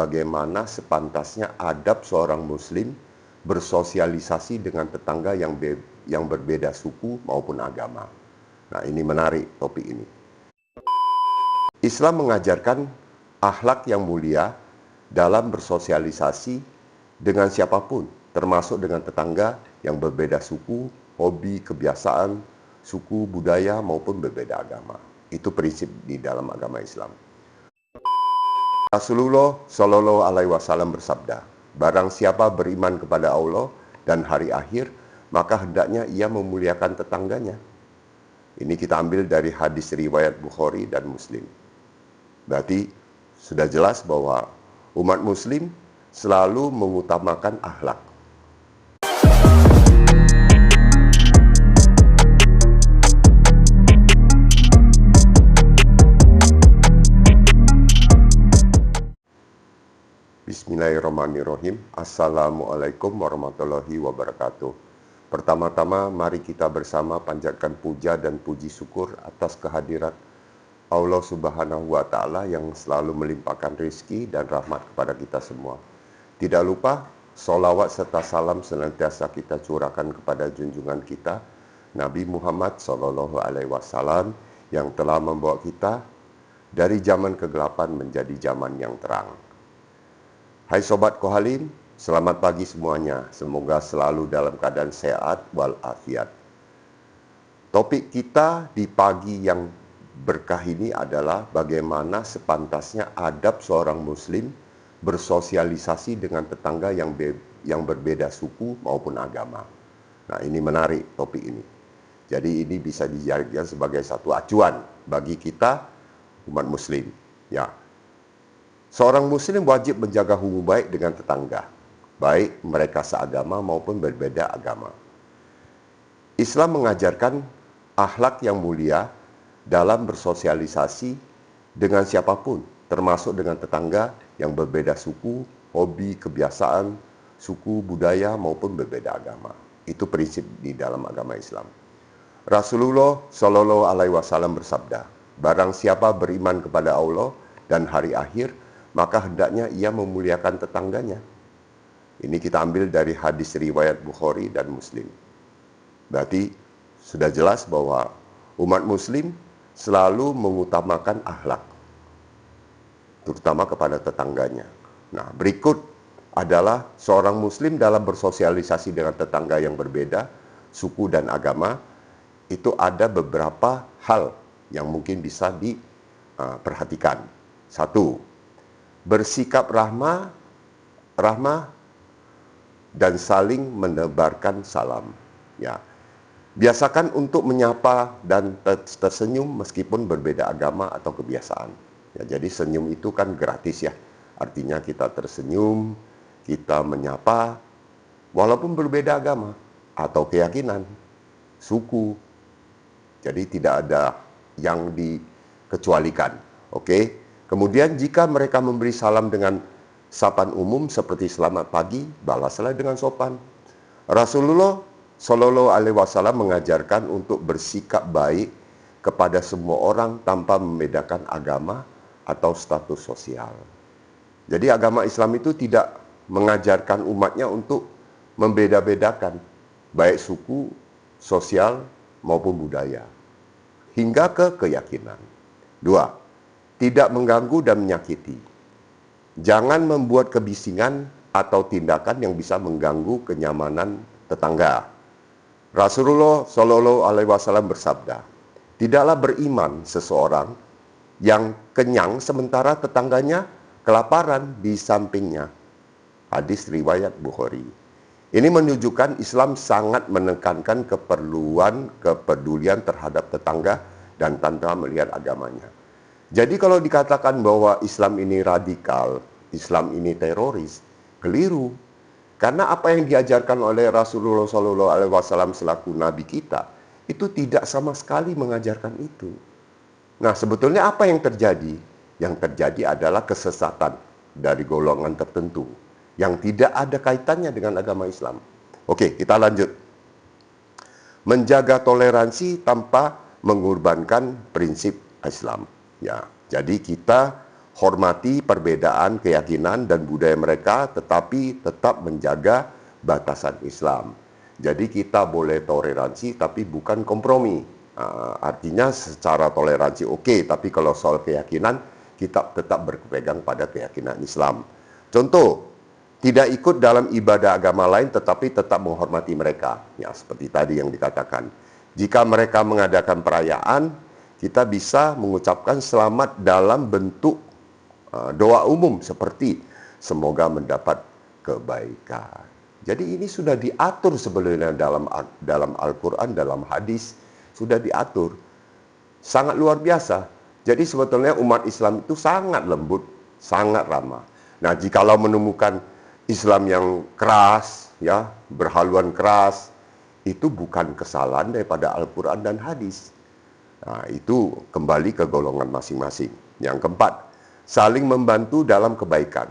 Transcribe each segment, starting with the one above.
bagaimana sepantasnya adab seorang muslim bersosialisasi dengan tetangga yang berbeda suku maupun agama. Nah, ini menarik topik ini. Islam mengajarkan akhlak yang mulia dalam bersosialisasi dengan siapapun, termasuk dengan tetangga yang berbeda suku, hobi, kebiasaan, suku, budaya, maupun berbeda agama. Itu prinsip di dalam agama Islam. Rasulullah Shallallahu Alaihi Wasallam bersabda, barang siapa beriman kepada Allah dan hari akhir, maka hendaknya ia memuliakan tetangganya. Ini kita ambil dari hadis riwayat Bukhari dan Muslim. Berarti sudah jelas bahwa umat muslim selalu mengutamakan akhlak. Bismillahirrahmanirrahim. Assalamualaikum warahmatullahi wabarakatuh. Pertama-tama mari kita bersama panjatkan puja dan puji syukur atas kehadirat Allah Subhanahu wa Ta'ala yang selalu melimpahkan rezeki dan rahmat kepada kita semua. Tidak lupa sholawat serta salam senantiasa kita curahkan kepada junjungan kita Nabi Muhammad Sallallahu Alaihi Wasallam yang telah membawa kita dari zaman kegelapan menjadi zaman yang terang. Hai Sobat Kohalim, selamat pagi semuanya. Semoga selalu dalam keadaan sehat walafiat. Topik kita di pagi yang berkah ini adalah bagaimana sepantasnya adab seorang muslim bersosialisasi dengan tetangga yang berbeda suku maupun agama. Nah, ini menarik topik ini. Jadi ini bisa dijadikan sebagai satu acuan bagi kita umat muslim. Ya. Seorang muslim wajib menjaga hubungan baik dengan tetangga, baik mereka seagama maupun berbeda agama. Islam mengajarkan akhlak yang mulia dalam bersosialisasi dengan siapapun, termasuk dengan tetangga yang berbeda suku, hobi, kebiasaan, suku, budaya, maupun berbeda agama. Itu prinsip di dalam agama Islam. Rasulullah Shallallahu Alaihi Wasallam bersabda, barang siapa beriman kepada Allah dan hari akhir, maka hendaknya ia memuliakan tetangganya. Ini kita ambil dari hadis riwayat Bukhari dan Muslim. Berarti sudah jelas bahwa umat muslim selalu mengutamakan akhlak, terutama kepada tetangganya. Nah, berikut adalah seorang muslim dalam bersosialisasi dengan tetangga yang berbeda, suku dan agama. Itu ada beberapa hal yang mungkin bisa diperhatikan. Satu, bersikap ramah dan saling menebarkan salam. Ya, biasakan untuk menyapa dan tersenyum meskipun berbeda agama atau kebiasaan. Ya, jadi senyum itu kan gratis ya. Artinya kita tersenyum, kita menyapa walaupun berbeda agama atau keyakinan, suku. Jadi tidak ada yang dikecualikan. Oke? Kemudian jika mereka memberi salam dengan sapaan umum seperti selamat pagi, balaslah dengan sopan. Rasulullah Shallallahu Alaihi Wasallam mengajarkan untuk bersikap baik kepada semua orang tanpa membedakan agama atau status sosial. Jadi agama Islam itu tidak mengajarkan umatnya untuk membeda-bedakan baik suku, sosial maupun budaya, hingga ke keyakinan. Dua, tidak mengganggu dan menyakiti. Jangan membuat kebisingan atau tindakan yang bisa mengganggu kenyamanan tetangga. Rasulullah Shallallahu Alaihi Wasallam bersabda, tidaklah beriman seseorang yang kenyang sementara tetangganya kelaparan di sampingnya. Hadis riwayat Bukhari. Ini menunjukkan Islam sangat menekankan kepedulian terhadap tetangga dan tanpa melihat agamanya. Jadi kalau dikatakan bahwa Islam ini radikal, Islam ini teroris, keliru. Karena apa yang diajarkan oleh Rasulullah SAW selaku Nabi kita, itu tidak sama sekali mengajarkan itu. Nah, sebetulnya apa yang terjadi? Yang terjadi adalah kesesatan dari golongan tertentu yang tidak ada kaitannya dengan agama Islam. Oke, kita lanjut. Menjaga toleransi tanpa mengorbankan prinsip Islam. Ya, jadi kita hormati perbedaan keyakinan dan budaya mereka, tetapi tetap menjaga batasan Islam. Jadi kita boleh toleransi, tapi bukan kompromi. Artinya secara toleransi oke, tapi kalau soal keyakinan, kita tetap berpegang pada keyakinan Islam. Contoh, tidak ikut dalam ibadah agama lain tetapi tetap menghormati mereka. Ya, seperti tadi yang dikatakan. Jika mereka mengadakan perayaan, kita bisa mengucapkan selamat dalam bentuk doa umum seperti semoga mendapat kebaikan. Jadi ini sudah diatur sebenarnya dalam Al-Quran, dalam hadis, sudah diatur. Sangat luar biasa. Jadi sebetulnya umat Islam itu sangat lembut, sangat ramah. Nah, jikalau menemukan Islam yang keras, ya, berhaluan keras, itu bukan kesalahan daripada Al-Quran dan hadis. Nah, itu kembali ke golongan masing-masing. Yang keempat, saling membantu dalam kebaikan.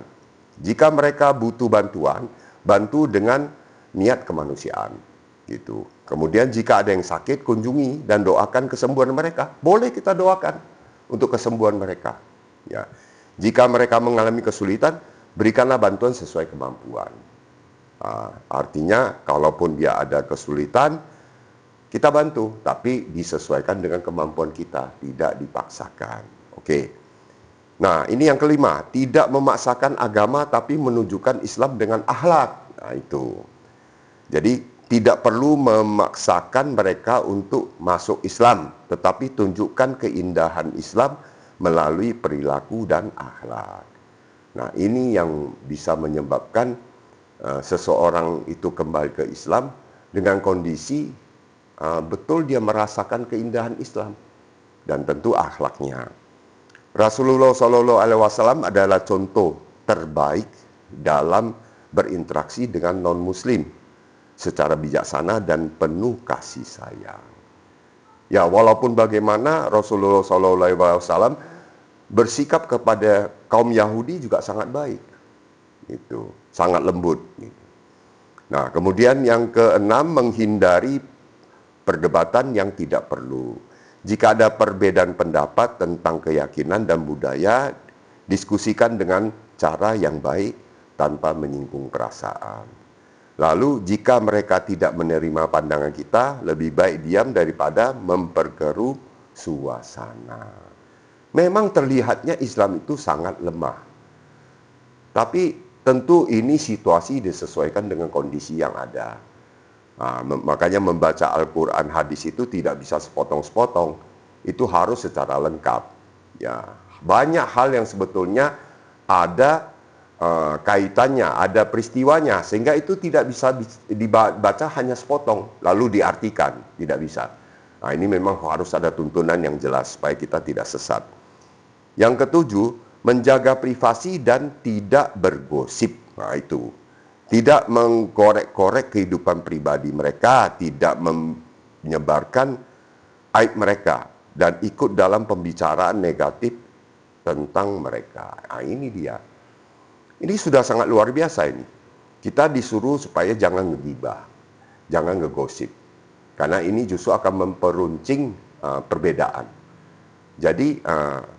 Jika mereka butuh bantuan, bantu dengan niat kemanusiaan. Gitu. Kemudian jika ada yang sakit, kunjungi dan doakan kesembuhan mereka. Boleh kita doakan untuk kesembuhan mereka. Ya. Jika mereka mengalami kesulitan, berikanlah bantuan sesuai kemampuan. Artinya, kalaupun dia ada kesulitan, kita bantu, tapi disesuaikan dengan kemampuan kita, tidak dipaksakan. Oke. Nah, ini yang kelima, tidak memaksakan agama tapi menunjukkan Islam dengan akhlak. Nah, itu. Jadi, tidak perlu memaksakan mereka untuk masuk Islam, tetapi tunjukkan keindahan Islam melalui perilaku dan akhlak. Nah, ini yang bisa menyebabkan seseorang itu kembali ke Islam dengan kondisi betul dia merasakan keindahan Islam dan tentu akhlaknya. Rasulullah SAW adalah contoh terbaik dalam berinteraksi dengan non-Muslim secara bijaksana dan penuh kasih sayang. Ya, walaupun bagaimana Rasulullah SAW bersikap kepada kaum Yahudi juga sangat baik, itu sangat lembut. Gitu. Nah, kemudian yang keenam, menghindari perdebatan yang tidak perlu. Jika ada perbedaan pendapat tentang keyakinan dan budaya, diskusikan dengan cara yang baik tanpa menyinggung perasaan. Lalu jika mereka tidak menerima pandangan kita, lebih baik diam daripada memperkeruh suasana. Memang terlihatnya Islam itu sangat lemah. Tapi tentu ini situasi disesuaikan dengan kondisi yang ada. Makanya membaca Al-Quran hadis itu tidak bisa sepotong-sepotong. Itu harus secara lengkap. Ya, banyak hal yang sebetulnya ada kaitannya, ada peristiwanya, sehingga itu tidak bisa dibaca hanya sepotong lalu diartikan, tidak bisa. Nah, ini memang harus ada tuntunan yang jelas supaya kita tidak sesat. Yang ketujuh, menjaga privasi dan tidak bergosip. Nah, itu tidak mengkorek-korek kehidupan pribadi mereka, tidak menyebarkan aib mereka dan ikut dalam pembicaraan negatif tentang mereka. Nah, ini dia. Ini sudah sangat luar biasa ini. Kita disuruh supaya jangan ngegibah, jangan ngegosip. Karena ini justru akan memperuncing perbedaan. Jadi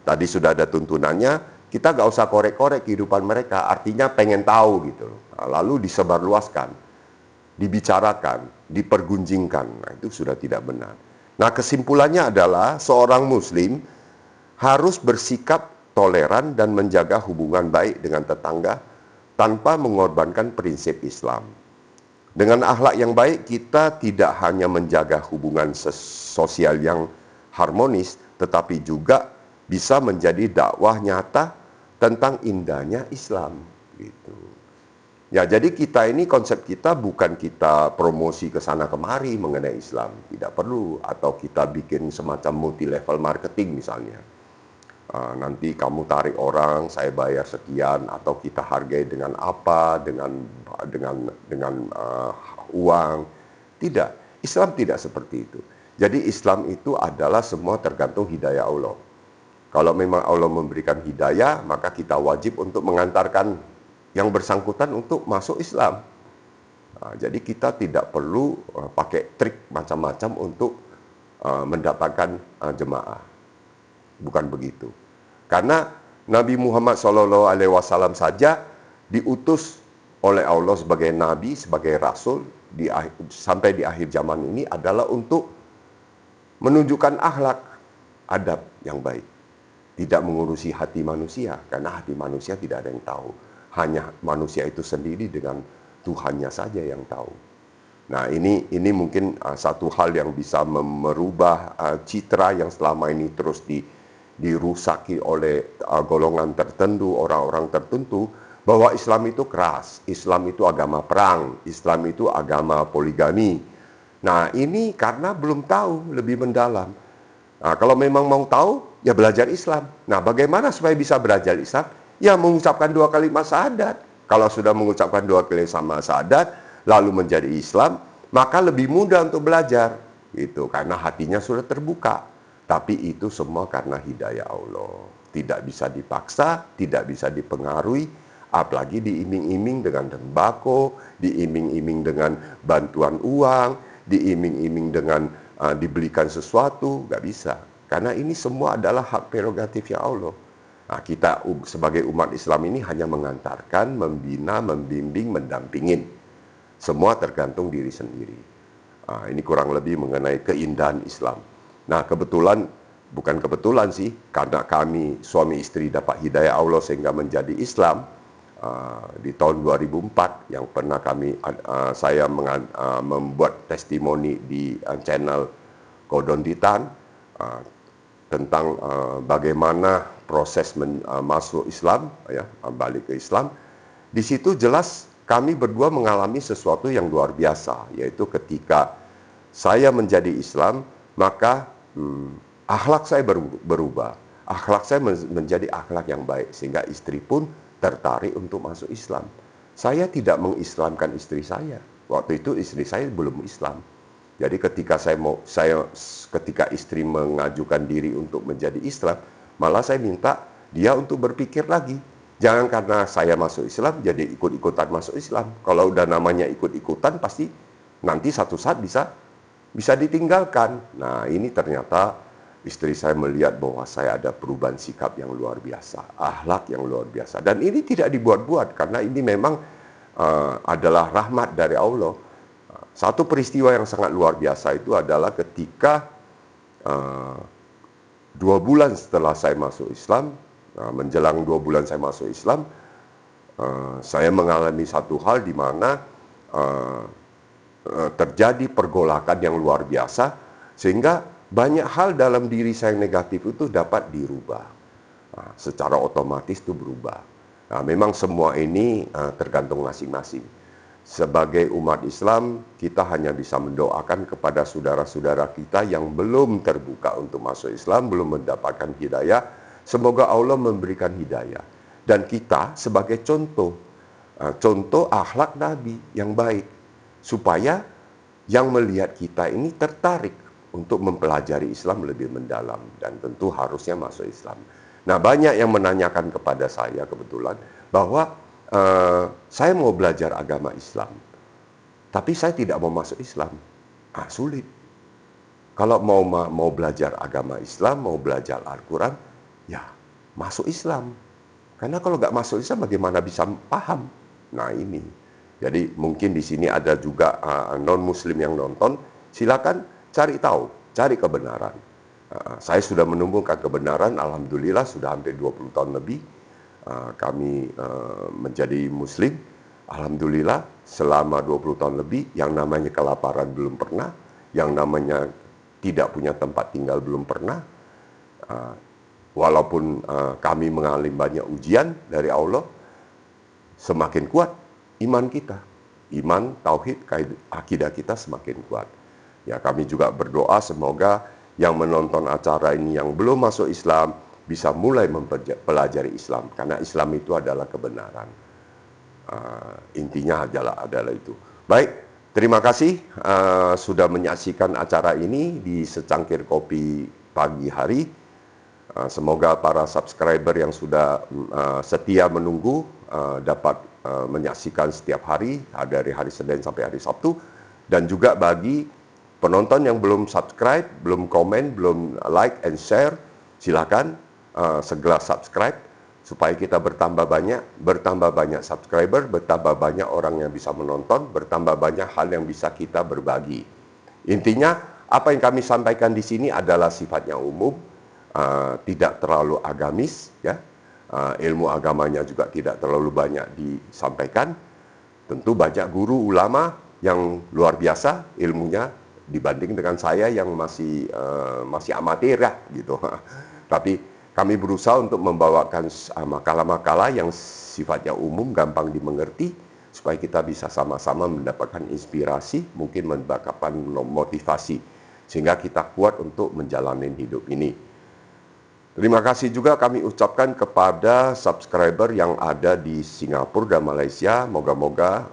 tadi sudah ada tuntunannya, kita nggak usah korek-korek kehidupan mereka. Artinya pengen tahu gitu. Lalu disebarluaskan, dibicarakan, dipergunjingkan. Nah, itu sudah tidak benar. Nah, kesimpulannya adalah seorang Muslim harus bersikap toleran dan menjaga hubungan baik dengan tetangga tanpa mengorbankan prinsip Islam. Dengan akhlak yang baik, kita tidak hanya menjaga hubungan sosial yang harmonis, tetapi juga bisa menjadi dakwah nyata tentang indahnya Islam. Gitu. Ya, jadi kita ini, konsep kita bukan kita promosi ke sana kemari mengenai Islam, tidak perlu, atau kita bikin semacam multi level marketing misalnya. Nanti kamu tarik orang, saya bayar sekian, atau kita hargai dengan apa, dengan uang. Tidak, Islam tidak seperti itu. Jadi Islam itu adalah semua tergantung hidayah Allah. Kalau memang Allah memberikan hidayah, maka kita wajib untuk mengantarkan yang bersangkutan untuk masuk Islam. Jadi kita tidak perlu pakai trik macam-macam untuk mendapatkan jemaah. Bukan begitu. Karena Nabi Muhammad SAW saja diutus oleh Allah sebagai nabi, sebagai rasul sampai di akhir zaman ini adalah untuk menunjukkan akhlak, adab yang baik. Tidak mengurusi hati manusia, karena hati manusia tidak ada yang tahu. Hanya manusia itu sendiri dengan Tuhannya saja yang tahu. Nah, ini mungkin satu hal yang bisa merubah citra yang selama ini terus dirusaki oleh golongan tertentu, orang-orang tertentu, bahwa Islam itu keras, Islam itu agama perang, Islam itu agama poligami. Nah, ini karena belum tahu lebih mendalam. Nah, kalau memang mau tahu, ya belajar Islam. Nah, bagaimana supaya bisa belajar Islam? Ya mengucapkan 2 kalimat syahadat. Kalau sudah mengucapkan 2 kalimat syahadat, lalu menjadi Islam, maka lebih mudah untuk belajar. Gitu, karena hatinya sudah terbuka. Tapi itu semua karena hidayah Allah. Tidak bisa dipaksa, tidak bisa dipengaruhi, apalagi diiming-iming dengan tembakau, diiming-iming dengan bantuan uang, diiming-iming dengan dibelikan sesuatu, nggak bisa. Karena ini semua adalah hak prerogatifnya Allah. Nah, kita sebagai umat Islam ini hanya mengantarkan, membina, membimbing, mendampingin. Semua tergantung diri sendiri. Nah, ini kurang lebih mengenai keindahan Islam. Nah, bukan kebetulan sih, karena kami suami istri dapat hidayah Allah sehingga menjadi Islam di tahun 2004 yang pernah saya membuat testimoni di channel Kodon Titan tentang bagaimana proses masuk Islam, ya, balik ke Islam. Di situ jelas kami berdua mengalami sesuatu yang luar biasa, yaitu ketika saya menjadi Islam, maka akhlak saya berubah. Akhlak saya menjadi akhlak yang baik, sehingga istri pun tertarik untuk masuk Islam. Saya tidak mengislamkan istri saya. Waktu itu istri saya belum Islam. Jadi ketika ketika istri mengajukan diri untuk menjadi Islam, malah saya minta dia untuk berpikir lagi. Jangan karena saya masuk Islam jadi ikut-ikutan masuk Islam. Kalau udah namanya ikut-ikutan pasti nanti satu saat bisa ditinggalkan. Nah, ini ternyata istri saya melihat bahwa saya ada perubahan sikap yang luar biasa, akhlak yang luar biasa. Dan ini tidak dibuat-buat, karena ini memang adalah rahmat dari Allah. Satu peristiwa yang sangat luar biasa itu adalah ketika 2 bulan setelah saya masuk Islam, menjelang 2 bulan saya masuk Islam, saya mengalami satu hal di mana terjadi pergolakan yang luar biasa, sehingga banyak hal dalam diri saya yang negatif itu dapat dirubah. Secara otomatis itu berubah. Nah, memang semua ini tergantung masing-masing. Sebagai umat Islam, kita hanya bisa mendoakan kepada saudara-saudara kita yang belum terbuka untuk masuk Islam, belum mendapatkan hidayah. Semoga Allah memberikan hidayah. Dan kita sebagai contoh akhlak Nabi yang baik, supaya yang melihat kita ini tertarik untuk mempelajari Islam lebih mendalam, dan tentu harusnya masuk Islam. Nah, banyak yang menanyakan kepada saya kebetulan bahwa saya mau belajar agama Islam, tapi saya tidak mau masuk Islam. Sulit. Kalau mau belajar agama Islam, mau belajar Al-Quran, ya masuk Islam. Karena kalau nggak masuk Islam, bagaimana bisa paham? Nah, ini. Jadi mungkin di sini ada juga non-Muslim yang nonton, silakan cari tahu, cari kebenaran. Saya sudah menemukan kebenaran, alhamdulillah sudah hampir 20 tahun lebih kami menjadi Muslim. Alhamdulillah selama 20 tahun lebih, yang namanya kelaparan belum pernah, yang namanya tidak punya tempat tinggal belum pernah. Walaupun kami mengalami banyak ujian dari Allah, semakin kuat iman kita, iman, tauhid, akidah kita semakin kuat. Ya, kami juga berdoa semoga yang menonton acara ini yang belum masuk Islam bisa mulai mempelajari Islam, karena Islam itu adalah kebenaran. Intinya adalah itu. Baik, terima kasih sudah menyaksikan acara ini di secangkir kopi pagi hari. Semoga para subscriber yang sudah setia menunggu dapat menyaksikan setiap hari dari hari Senin sampai hari Sabtu, dan juga bagi penonton yang belum subscribe, belum komen, belum like and share, silakan segera subscribe supaya kita bertambah banyak subscriber, bertambah banyak orang yang bisa menonton, bertambah banyak hal yang bisa kita berbagi. Intinya, apa yang kami sampaikan di sini adalah sifatnya umum, tidak terlalu agamis, ya. Ilmu agamanya juga tidak terlalu banyak disampaikan. Tentu banyak guru ulama yang luar biasa ilmunya dibanding dengan saya yang masih amatir ya gitu. Tapi kami berusaha untuk membawakan makalah-makalah yang sifatnya umum, gampang dimengerti, supaya kita bisa sama-sama mendapatkan inspirasi, mungkin mendapatkan motivasi, sehingga kita kuat untuk menjalani hidup ini. Terima kasih juga kami ucapkan kepada subscriber yang ada di Singapura dan Malaysia. Moga-moga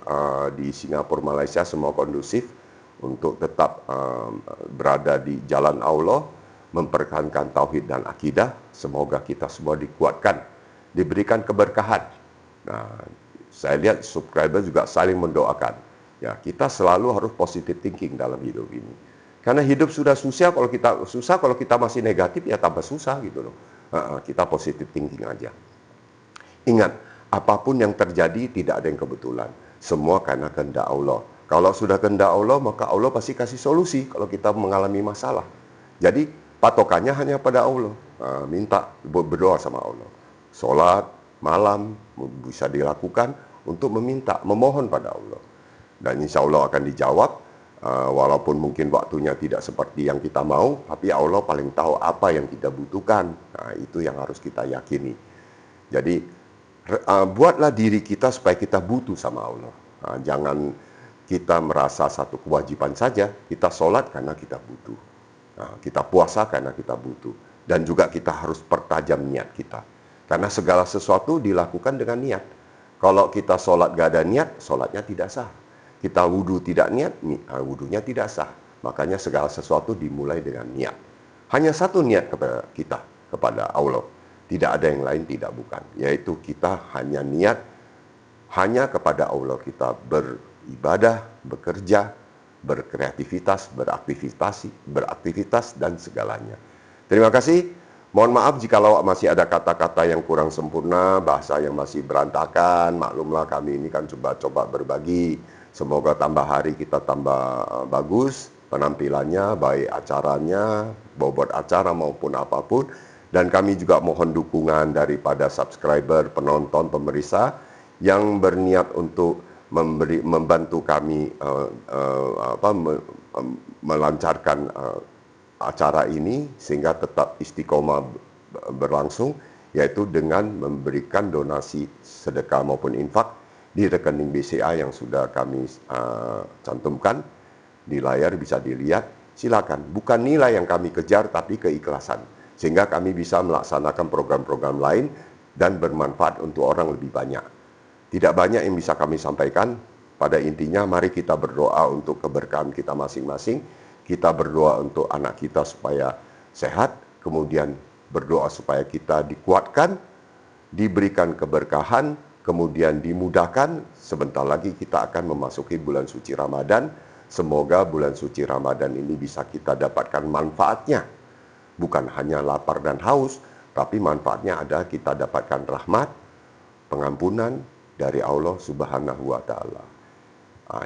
di Singapura, Malaysia semua kondusif untuk tetap berada di jalan Allah, mempertahankan tauhid dan akidah. Semoga kita semua dikuatkan, diberikan keberkahan. Nah, saya lihat subscriber juga saling mendoakan. Ya, kita selalu harus positive thinking dalam hidup ini. Karena hidup sudah susah, kalau kita masih negatif ya tambah susah gitu loh. Kita positive thinking aja. Ingat, apapun yang terjadi tidak ada yang kebetulan. Semua karena kehendak Allah. Kalau sudah kehendak Allah, maka Allah pasti kasih solusi kalau kita mengalami masalah. Jadi patokannya hanya pada Allah. Minta berdoa sama Allah. Sholat malam bisa dilakukan untuk memohon pada Allah. Dan insya Allah akan dijawab. Walaupun mungkin waktunya tidak seperti yang kita mau, tapi Allah paling tahu apa yang kita butuhkan. Nah, itu yang harus kita yakini. Jadi, buatlah diri kita supaya kita butuh sama Allah. Jangan kita merasa satu kewajiban saja, kita sholat karena kita butuh. Kita puasa karena kita butuh. Dan juga kita harus pertajam niat kita. Karena segala sesuatu dilakukan dengan niat. Kalau kita sholat gak ada niat, sholatnya tidak sah. Kita wudhu tidak niat, wudhunya tidak sah. Makanya segala sesuatu dimulai dengan niat. Hanya satu niat kepada kita, kepada Allah. Tidak ada yang lain, tidak bukan. Yaitu kita hanya niat, hanya kepada Allah kita beribadah, bekerja, berkreativitas, beraktivitas, dan segalanya. Terima kasih. Mohon maaf jika masih ada kata-kata yang kurang sempurna, bahasa yang masih berantakan. Maklumlah kami ini kan coba berbagi. Semoga tambah hari kita tambah bagus penampilannya, baik acaranya, bobot acara maupun apapun. Dan kami juga mohon dukungan daripada subscriber, penonton, pemirsa yang berniat untuk membantu kami melancarkan acara ini sehingga tetap istiqomah berlangsung, yaitu dengan memberikan donasi sedekah maupun infak di rekening BCA yang sudah kami cantumkan di layar, bisa dilihat. Silakan, bukan nilai yang kami kejar tapi keikhlasan, sehingga kami bisa melaksanakan program-program lain dan bermanfaat untuk orang lebih banyak. Tidak banyak yang bisa kami sampaikan. Pada intinya mari kita berdoa untuk keberkahan kita masing-masing. Kita berdoa untuk anak kita supaya sehat, kemudian berdoa supaya kita dikuatkan, diberikan keberkahan, kemudian dimudahkan. Sebentar lagi kita akan memasuki bulan suci Ramadan. Semoga bulan suci Ramadan ini bisa kita dapatkan manfaatnya. Bukan hanya lapar dan haus, tapi manfaatnya ada kita dapatkan rahmat, pengampunan dari Allah Subhanahu wa Ta'ala.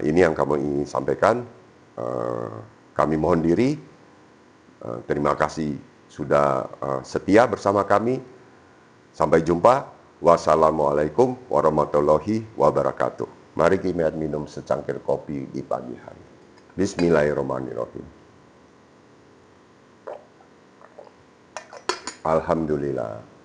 Ini yang kami ingin sampaikan. Kami mohon diri. Terima kasih sudah setia bersama kami. Sampai jumpa. Wassalamualaikum warahmatullahi wabarakatuh. Mari kita minum secangkir kopi di pagi hari. Bismillahirrahmanirrahim. Alhamdulillah.